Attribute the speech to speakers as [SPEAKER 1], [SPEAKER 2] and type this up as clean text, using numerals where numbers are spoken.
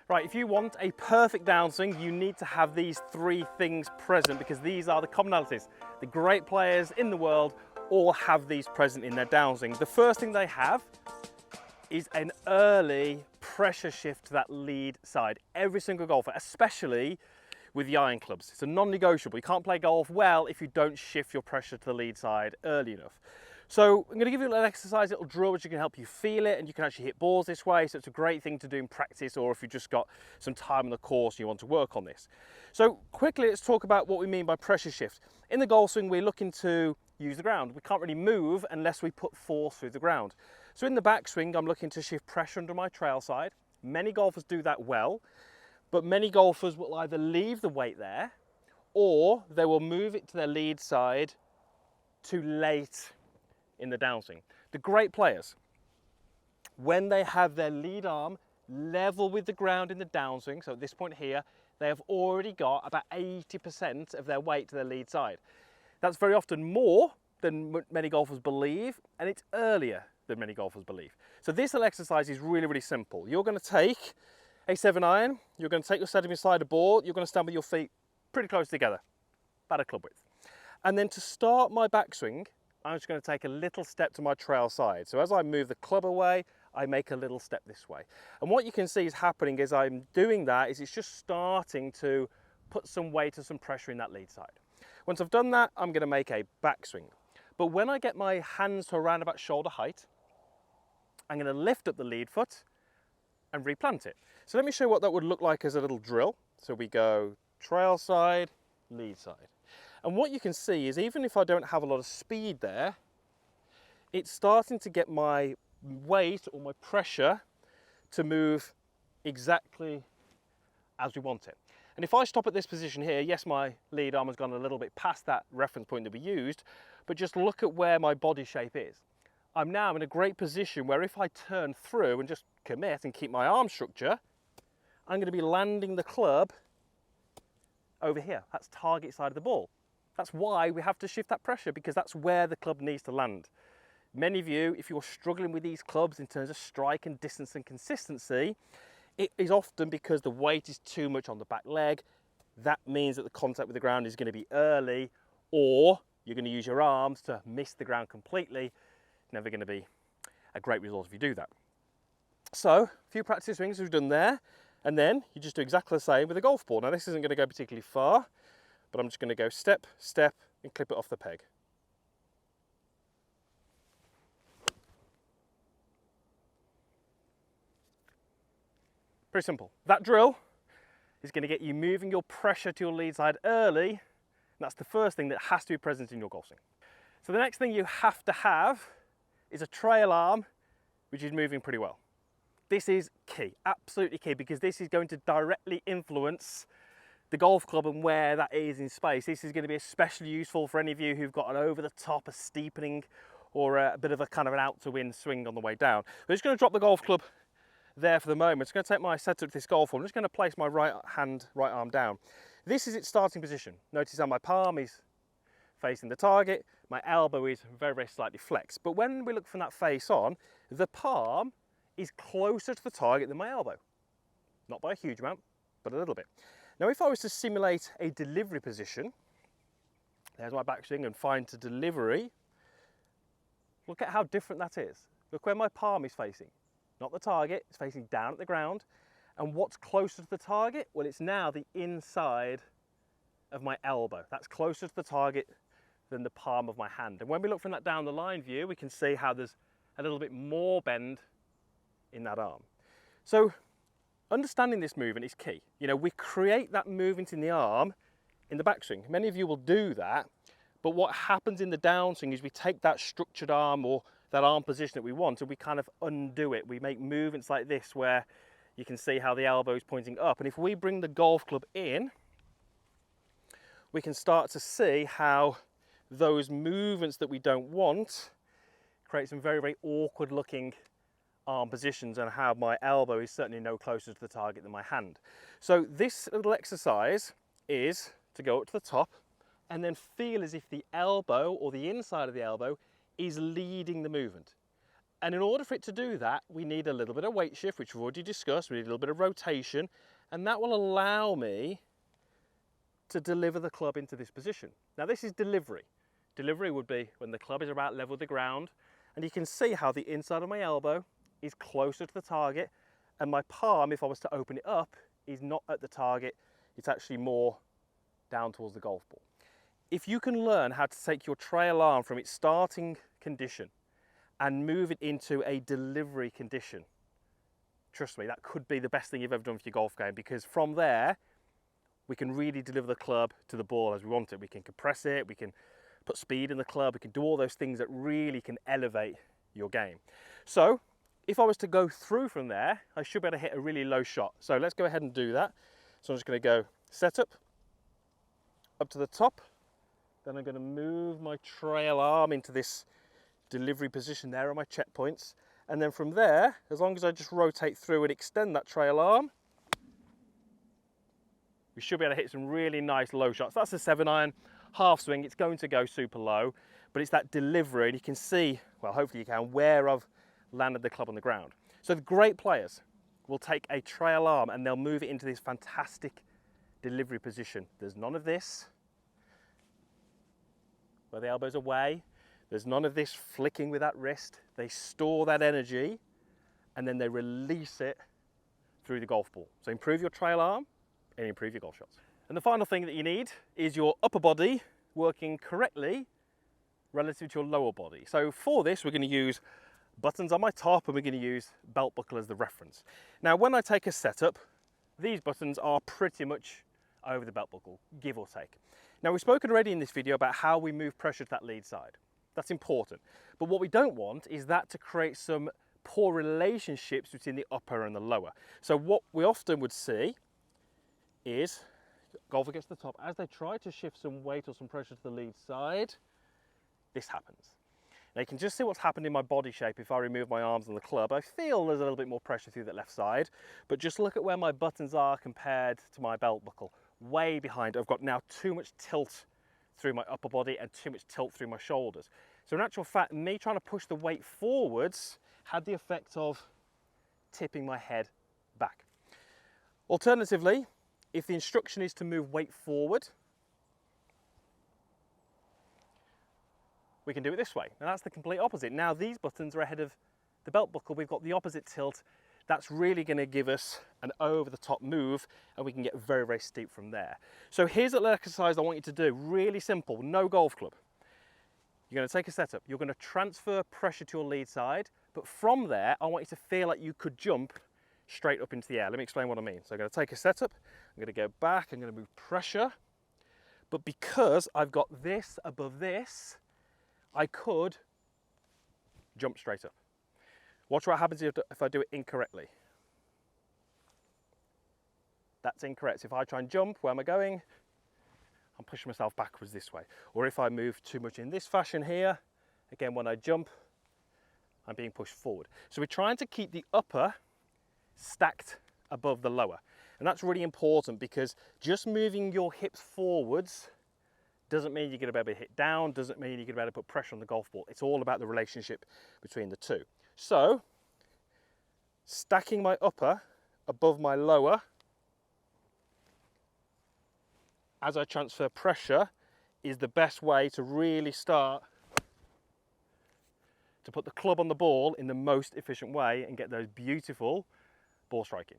[SPEAKER 1] Right, if you want a perfect downswing, you need to have these three things present because these are the commonalities. The great players in the world all have these present in their downswing. The first thing they have is an early pressure shift to that lead side. Every single golfer, especially with the iron clubs. It's a non-negotiable. You can't play golf well if you don't shift your pressure to the lead side early enough. So I'm going to give you a little exercise, a little drill which can help you feel it, and you can actually hit balls this way. So it's a great thing to do in practice, or if you've just got some time on the course and you want to work on this. So quickly, let's talk about what we mean by pressure shift. In the golf swing, we're looking to use the ground. We can't really move unless we put force through the ground. So in the backswing, I'm looking to shift pressure under my trail side. Many golfers do that well, but many golfers will either leave the weight there or they will move it to their lead side too late in the downswing. The great players, when they have their lead arm level with the ground in the downswing, so at this point here, they have already got about 80% of their weight to their lead side. That's very often more than many golfers believe, and it's earlier than many golfers believe. So this little exercise is really, really simple. You're going to take a 7-iron, you're going to take your sediment side of ball, you're going to stand with your feet pretty close together, about a club width. And then to start my backswing, I'm just going to take a little step to my trail side. So as I move the club away, I make a little step this way. And what you can see is happening as I'm doing that is it's just starting to put some weight and some pressure in that lead side. Once I've done that, I'm going to make a backswing. But when I get my hands to around about shoulder height, I'm going to lift up the lead foot and replant it. So let me show you what that would look like as a little drill. So we go trail side, lead side. And what you can see is even if I don't have a lot of speed there, it's starting to get my weight or my pressure to move exactly as we want it. And if I stop at this position here, yes, my lead arm has gone a little bit past that reference point that we used, but just look at where my body shape is. I'm now in a great position where if I turn through and just commit and keep my arm structure, I'm going to be landing the club over here. That's target side of the ball. That's why we have to shift that pressure, because that's where the club needs to land. Many of you, if you're struggling with these clubs in terms of strike and distance and consistency, it is often because the weight is too much on the back leg. That means that the contact with the ground is going to be early, or you're going to use your arms to miss the ground completely. Never going to be a great result if you do that. So, a few practice swings we've done there, and then you just do exactly the same with a golf ball. Now this isn't going to go particularly far, but I'm just going to go step, step, and clip it off the peg. Pretty simple. That drill is going to get you moving your pressure to your lead side early, and that's the first thing that has to be present in your golf swing. So the next thing you have to have is a trail arm which is moving pretty well. This is key, absolutely key, because this is going to directly influence the golf club and where that is in space. This is going to be especially useful for any of you who've got an over the top, a steepening, or a bit of a kind of an out to wind swing on the way down. I'm just going to drop the golf club there for the moment. I'm just going to take my setup to this golf ball. I'm just going to place my right arm down. This is its starting position. Notice how my palm is facing the target, my elbow is very, very slightly flexed. But when we look from that face on, the palm is closer to the target than my elbow. Not by a huge amount, but a little bit. Now, if I was to simulate a delivery position, there's my backswing and fine to delivery, look at how different that is. Look where my palm is facing. Not the target, it's facing down at the ground. And what's closer to the target? Well, it's now the inside of my elbow. That's closer to the target than the palm of my hand. And when we look from that down the line view, we can see how there's a little bit more bend in that arm. So understanding this movement is key. You know, we create that movement in the arm in the backswing. Many of you will do that, but what happens in the downswing is we take that structured arm or that arm position that we want and we kind of undo it. We make movements like this where you can see how the elbow is pointing up. And if we bring the golf club in, we can start to see how those movements that we don't want create some very, very awkward looking arm positions, and how my elbow is certainly no closer to the target than my hand. So this little exercise is to go up to the top and then feel as if the elbow or the inside of the elbow is leading the movement. And in order for it to do that, we need a little bit of weight shift, which we've already discussed. We need a little bit of rotation, and that will allow me to deliver the club into this position. Now this is delivery. Delivery would be when the club is about level with the ground, and you can see how the inside of my elbow is closer to the target, and my palm, if I was to open it up, is not at the target. It's actually more down towards the golf ball. If you can learn how to take your trail arm from its starting condition and move it into a delivery condition, trust me, that could be the best thing you've ever done for your golf game, because from there, we can really deliver the club to the ball as we want it. We can compress it, we can put speed in the club, we can do all those things that really can elevate your game. So, if I was to go through from there, I should be able to hit a really low shot. So let's go ahead and do that. So I'm just going to go setup, up to the top, then I'm going to move my trail arm into this delivery position. There are my checkpoints, and then from there, as long as I just rotate through and extend that trail arm, we should be able to hit some really nice low shots. That's a 7-iron, half swing. It's going to go super low, but it's that delivery, and you can see, well, hopefully you can, where I've landed the club on the ground. So the great players will take a trail arm and they'll move it into this fantastic delivery position. There's none of this where the elbow's away. There's none of this flicking with that wrist. They store that energy and then they release it through the golf ball. So improve your trail arm and improve your golf shots. And the final thing that you need is your upper body working correctly relative to your lower body. So for this, we're going to use buttons on my top, and we're going to use belt buckle as the reference. Now, when I take a setup, these buttons are pretty much over the belt buckle, give or take. Now, we've spoken already in this video about how we move pressure to that lead side. That's important. But what we don't want is that to create some poor relationships between the upper and the lower. So what we often would see is golfer gets to the top. As they try to shift some weight or some pressure to the lead side, this happens. Now you can just see what's happened in my body shape. If I remove my arms on the club, I feel there's a little bit more pressure through that left side, but just look at where my buttons are compared to my belt buckle. Way behind. I've got now too much tilt through my upper body and too much tilt through my shoulders. So in actual fact, me trying to push the weight forwards had the effect of tipping my head back. Alternatively, if the instruction is to move weight forward, we can do it this way, and that's the complete opposite. Now these buttons are ahead of the belt buckle. We've got the opposite tilt. That's really going to give us an over-the-top move, and we can get very, very steep from there. So here's a little exercise I want you to do. Really simple, no golf club. You're going to take a setup. You're going to transfer pressure to your lead side, but from there, I want you to feel like you could jump straight up into the air. Let me explain what I mean. So I'm going to take a setup. I'm going to go back. I'm going to move pressure, but because I've got this above this, I could jump straight up. Watch what happens if I do it incorrectly. That's incorrect. If I try and jump, where am I going? I'm pushing myself backwards this way. Or if I move too much in this fashion here, again, when I jump, I'm being pushed forward. So we're trying to keep the upper stacked above the lower. And that's really important, because just moving your hips forwards doesn't mean you're going to be able to hit down, doesn't mean you're going to be able to put pressure on the golf ball. It's all about the relationship between the two. So, stacking my upper above my lower as I transfer pressure is the best way to really start to put the club on the ball in the most efficient way and get those beautiful ball striking.